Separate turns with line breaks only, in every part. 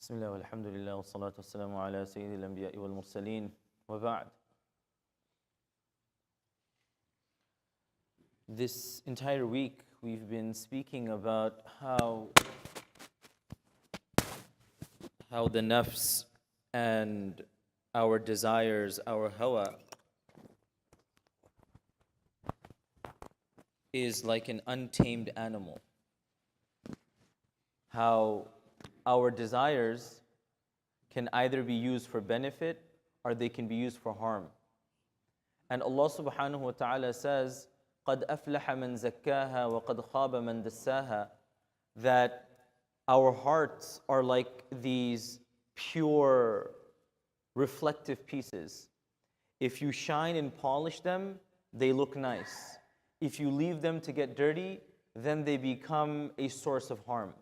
بسم الله والحمد لله والصلاة والسلام على سيد الأنبياء والمرسلين وبعد. This entire week we've been speaking about how the nafs and our desires, our hawa, is like an untamed animal. How our desires can either be used for benefit or they can be used for harm. And Allah subhanahu wa ta'ala says, قَدْ أَفْلَحَ مَنْ زَكَّاهَا وَقَدْ خَابَ مَنْ دَسَّاهَا, that our hearts are like these pure, reflective pieces. If you shine and polish them, they look nice. If you leave them to get dirty, then they become a source of harm.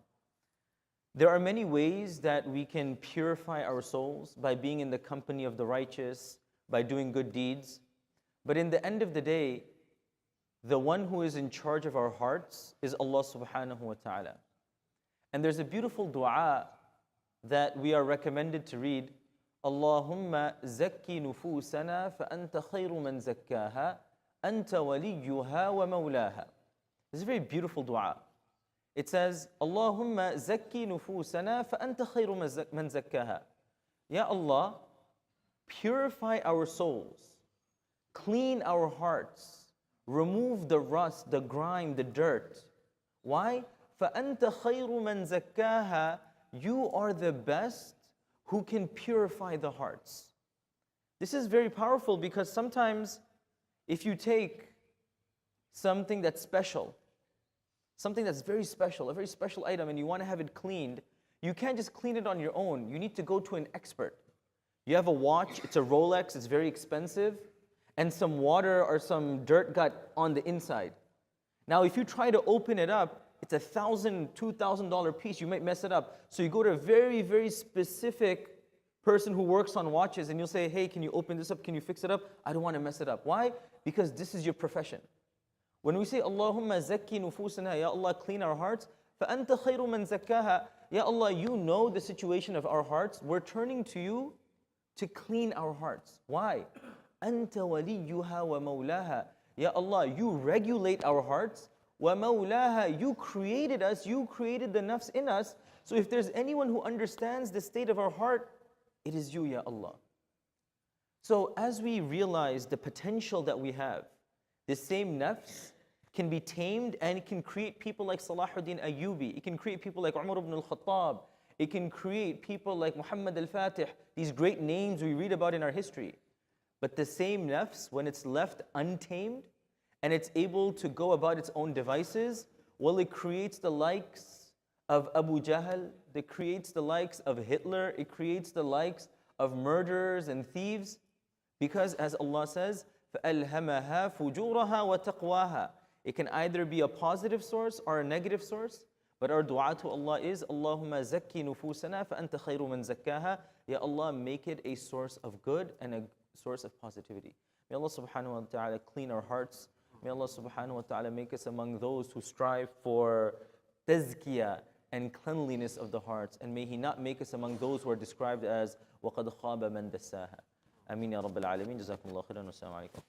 There are many ways that we can purify our souls by being in the company of the righteous, by doing good deeds. But in the end of the day, the one who is in charge of our hearts is Allah subhanahu wa ta'ala. And there's a beautiful dua that we are recommended to read. Allahumma zakki nufusana fa anta khayru man zakkaha anta waliyuha wa mawlaha. This is a very beautiful dua. It says, Allahumma zakki nufusana fa anta khayru man zakkaha. Ya Allah, purify our souls, clean our hearts, remove the rust, the grime, the dirt. Why? فَأَنْتَ خَيْرُ مَنْ زَكَّاهَا. You are the best who can purify the hearts. This is very powerful because sometimes if you take something that's special, something that's very special, a very special item, and you want to have it cleaned, you can't just clean it on your own. You need to go to an expert. You have a watch, it's a Rolex, it's very expensive, and some water or some dirt got on the inside. Now, if you try to open it up, it's $1,000, $2,000 piece, you might mess it up. So you go to a very, very specific person who works on watches, and you'll say, hey, can you open this up? Can you fix it up? I don't want to mess it up. Why? Because this is your profession. When we say, Allahumma zakki nufusana, Ya Allah, clean our hearts, فَأَنْتَ خَيْرُ مَنْ زَكَّاهَا. Ya Allah, you know the situation of our hearts. We're turning to you to clean our hearts. Why? أَنْتَ وَلِيُّهَا وَمَوْلَاهَا. Ya Allah, you regulate our hearts. وَمَوْلَاهَا. You created us, you created the nafs in us. So if there's anyone who understands the state of our heart, it is you, Ya Allah. So as we realize the potential that we have, this same nafs can be tamed and it can create people like Salahuddin Ayyubi. It can create people like Umar ibn al-Khattab. It can create people like Muhammad al-Fatih, these great names we read about in our history. But the same nafs, when it's left untamed and it's able to go about its own devices, well, it creates the likes of Abu Jahl, it creates the likes of Hitler, it creates the likes of murderers and thieves. Because as Allah says, فَأَلْهَمَهَا فُجُورَهَا وَتَقْوَاهَا. It can either be a positive source or a negative source. But our dua to Allah is, Allahumma zakki nufusana fa anta khayru man zakkaha. Ya Allah, make it a source of good and a source of positivity. May Allah subhanahu wa ta'ala clean our hearts. May Allah subhanahu wa ta'ala make us among those who strive for tazkiyah and cleanliness of the hearts. And may He not make us among those who are described as وَقَدْ خَابَ مَنْ دَسَّاهَا. Ameen ya Rabbil Alameen. Jazakumullah khairan. Wassalamu alaikum.